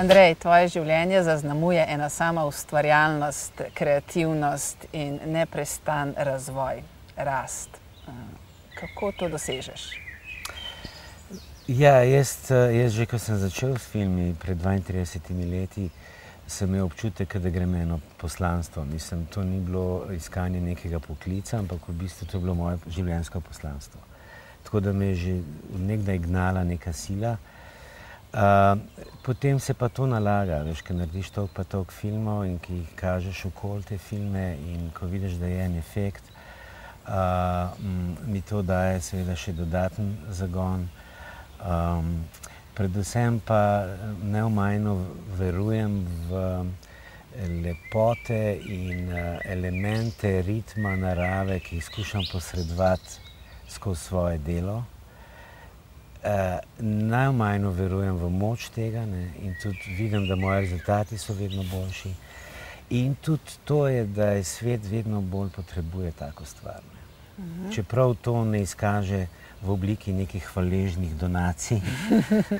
Andrej, tvoje življenje zaznamuje ena sama ustvarjalnost, kreativnost in neprestan razvoj, rast. Kako to dosežeš? Ja, jaz že, ko sem začel s filmi pred 32 leti, sem imel občutek, da gre eno poslanstvo. Mislim, to ni bilo iskanje nekega poklica, ampak v bistvu to je bilo moje življenjsko poslanstvo. Tako da me je že nekdaj gnala neka sila. Potem se pa to nalaga, veš, ko narediš toliko filmov in ki jih kažeš okoli te filme in ko vidiš, da je en efekt, mi to daje seveda še dodaten zagon. Predvsem pa neomajno verujem v lepote in elemente ritma narave, ki jih skušam posredovati skozi svoje delo. Najmanj verujem v moč tega, ne? In tudi vidim, da moji rezultati so vedno boljši. In tudi to je, da je svet vedno bolj potrebuje tako stvar. Ne? Čeprav to ne izkaže v obliki nekih hvaležnih donacij,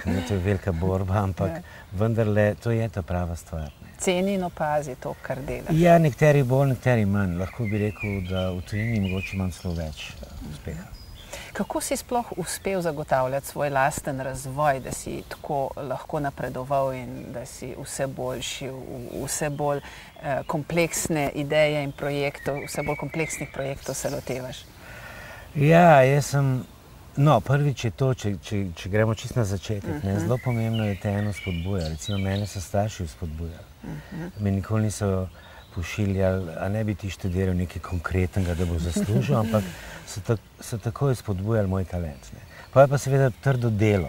ne, to je velika borba, ampak vendarle to je ta prava stvar. Ne? Ceni in opazi to, kar delaš. Ja, nekateri bolj, nekateri manj. Lahko bi rekel, da v tujini mogoče imam celo več uspeha. Kako si sploh uspel zagotavljati svoj lasten razvoj, da si tako lahko napredoval in da si vse boljši, vse bolj kompleksne ideje in projektov, vse bolj kompleksnih projektov se lotevaš? Ja, jaz sem, prvič je to, če gremo čisto na začetek, ne, zelo pomembno je te eno spodbuja. Recimo, mene so starši spodbujali. Me nikoli niso pošiljali, a ne bi ti študiral nekaj konkretnega, da bo zaslužil, ampak so takoj spodbujali moj talent. Ne. Pa je pa seveda trdo delo.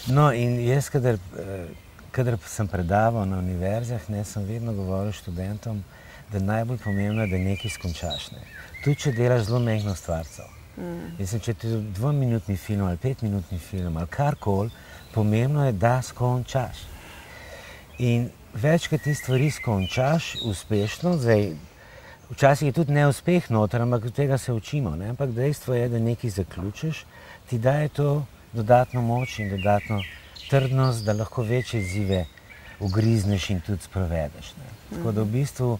No, in jaz, kadar sem predaval na univerzah, ne, sem vedno govoril študentom, da najbolj pomembno je, da nekaj skončaš. Ne. Tudi, če delaš zelo majhno stvarco. Mislim, če ti je 2-minutni film ali 5-minutni film ali karkoli, pomembno je, da skončaš. In večkrat ti stvari skončaš uspešno, zdaj, včasih je tudi neuspeh noter, ampak od tega se učimo, ne? Ampak dejstvo je, da nekaj zaključiš, ti daje to dodatno moč in dodatno trdnost, da lahko večje izzive ugrizneš in tudi sprovedeš. Ne? Tako da v bistvu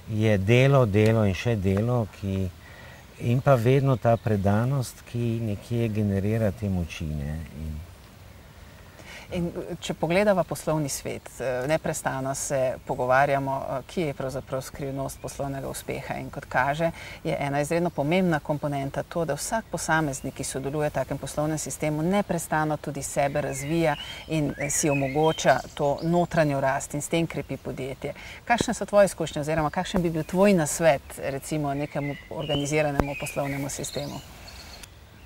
je delo in še delo, in pa vedno ta predanost, ki nekje generira te moči. Ne? In če pogledava poslovni svet, neprestano se pogovarjamo, kje je pravzaprav skrivnost poslovnega uspeha. In kot kaže, je ena izredno pomembna komponenta to, da vsak posameznik, ki sodeluje v takem poslovnem sistemu, neprestano tudi sebe razvija in si omogoča to notranjo rast in s tem krepi podjetje. Kakšne so tvoje izkušnje oziroma kakšen bi bil tvoj nasvet recimo nekemu organiziranemu poslovnemu sistemu?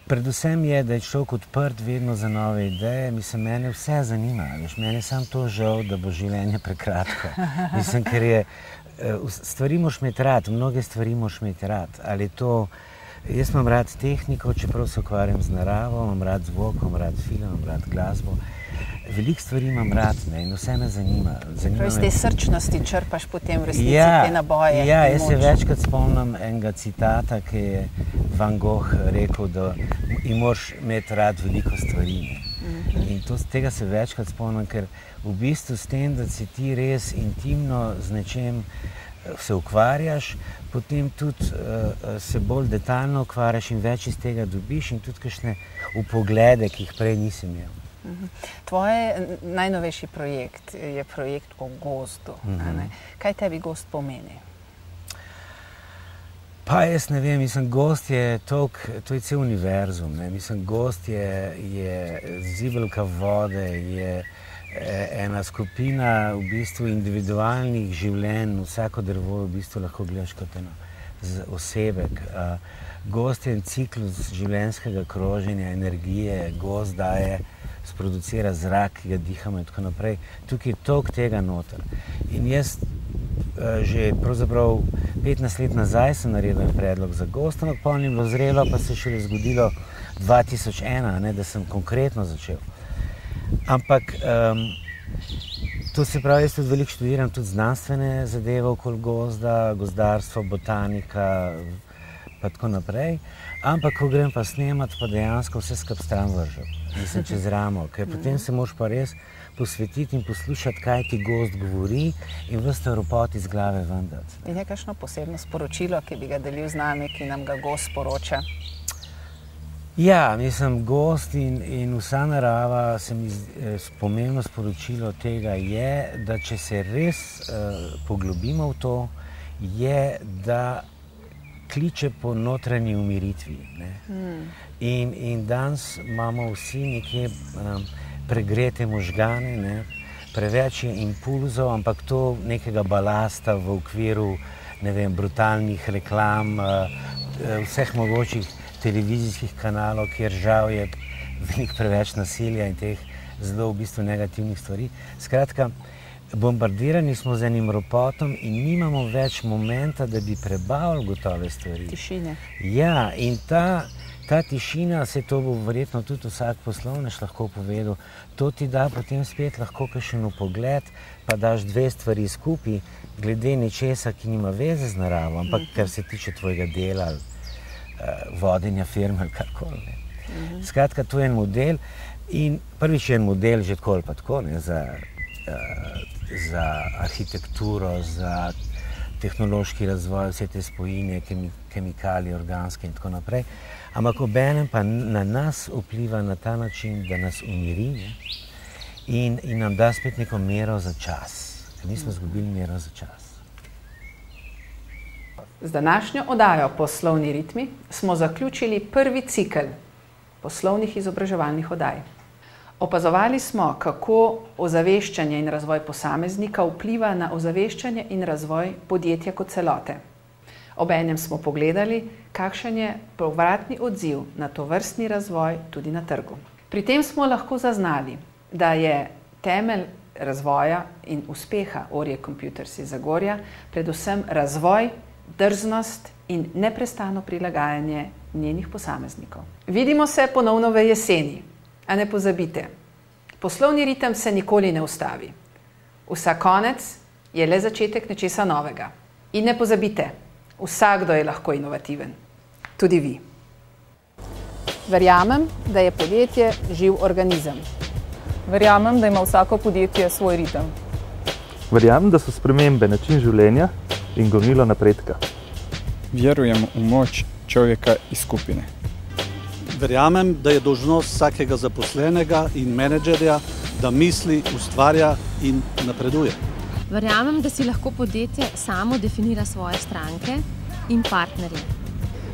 Predvsem je, da je človek odprt vedno za nove ideje. Mislim, mene vse zanima. Mene sam to žal, da bo življenje prekratko. Mislim, ker je, stvari moš imeti rad, mnoge stvari moš imeti rad. Ali to, jaz imam rad tehniko, čeprav se ukvarjam z naravo, imam rad zvok, imam rad film, imam rad glasbo. Veliko stvari imam rad, ne, in vse me zanima. Prav iz te srčnosti črpaš potem v resnici te naboje. Ja, jaz se večkrat spomnim enega citata, ki je Van Gogh rekel, da moraš imeti rad veliko stvari. In tega se večkrat spomnim, ker v bistvu s tem, da si ti res intimno z nečem se ukvarjaš, potem tudi se bolj detaljno ukvarjaš in več iz tega dobiš in tudi kakšne vpoglede, ki jih prej nisem imel. Tvoj najnovejši projekt je projekt o gozdu. Kaj tebi gozd pomeni? Pa jaz ne vem, mislim, gozd je to je cel univerzum. Ne? Mislim, gozd je zibelka vode, je ena skupina v bistvu individualnih življenj, vsako drevo v bistvu lahko gledaš kot eno osebek. Gozd je en ciklus življenjskega kroženja, energije, gozd daje, sproducira zrak, ki ga dihamo in tako naprej. Tukaj je toliko tega noter. In jaz že pravzaprav 15 let nazaj sem naredil en predlog za gozd, ampak pol ni bilo zrelo, pa se je šele zgodilo 2001, ne, da sem konkretno začel. Ampak to se pravi, jaz tudi veliko študiram tudi znanstvene zadeve okoli gozda, gozdarstvo, botanika, pa tako naprej. Ampak, ko grem pa snemati, pa dejansko vse skupaj stran vržem. Mislim, čez ramo, ker potem se moraš pa res posvetiti in poslušati, kaj ti gost govori in ves ta ropot iz glave ven dati. In je kakšno posebno sporočilo, ki bi ga delil z nami, ki nam ga gost sporoča? Ja, mislim, gost in vsa narava, pomembno sporočilo tega je, da če se res poglobimo v to, je, da kliče po notranji umiritvi. In danes imamo vsi nekje pregrete možgane, preveč je impulzov, ampak to nekega balasta v okviru, ne vem, brutalnih reklam, vseh mogočih televizijskih kanalov, kjer žal je veliko preveč nasilja in teh zelo v bistvu negativnih stvari. Skratka, bombardirani smo z enim ropotom in nimamo več momenta, da bi prebavili gotove stvari. Tišine. Ja, in ta tišina, se to bo verjetno tudi vsak poslovnež lahko povedal, to ti da potem spet lahko kakšen vpogled, pa daš dve stvari skupaj, glede nečesa, ki nima veze z naravo, ampak kar se tiče tvojega dela, vodenja firme ali karkoli. Skratka, to je en model in prvič je en model že tako ali pa tako, za arhitekturo, za tehnološki razvoj, vse te spojine, kemikalije, organske in tako naprej. Ampak obenem pa na nas vpliva na ta način, da nas umiri in nam da spet neko mero za čas, ker mi smo izgubili mero za čas. Z današnjo oddajo Poslovni ritmi smo zaključili prvi cikel poslovnih izobraževalnih oddaj. Opazovali smo, kako ozaveščanje in razvoj posameznika vpliva na ozaveščanje in razvoj podjetja kot celote. Obenem smo pogledali, kakšen je povratni odziv na tovrstni razvoj tudi na trgu. Pri tem smo lahko zaznali, da je temelj razvoja in uspeha Orje Computers iz Zagorja predvsem razvoj, drznost in neprestano prilagajanje njenih posameznikov. Vidimo se ponovno v jeseni, a ne pozabite, poslovni ritem se nikoli ne ustavi. Vsak konec je le začetek nečesa novega. In ne pozabite, vsakdo je lahko inovativen, tudi vi. Verjamem, da je podjetje živ organizem. Verjamem, da ima vsako podjetje svoj ritem. Verjamem, da so spremembe način življenja in gonilo napredka. Vjerujem v moč človeka iz skupine. Verjamem, da je dolžnost vsakega zaposlenega in menedžerja, da misli, ustvarja in napreduje. Verjamem, da si lahko podjetje samo definira svoje stranke in partnerje.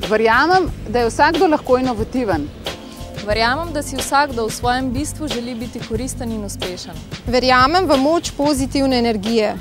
Verjamem, da je vsakdo lahko inovativen. Verjamem, da si vsakdo v svojem bistvu želi biti koristen in uspešen. Verjamem v moč pozitivne energije.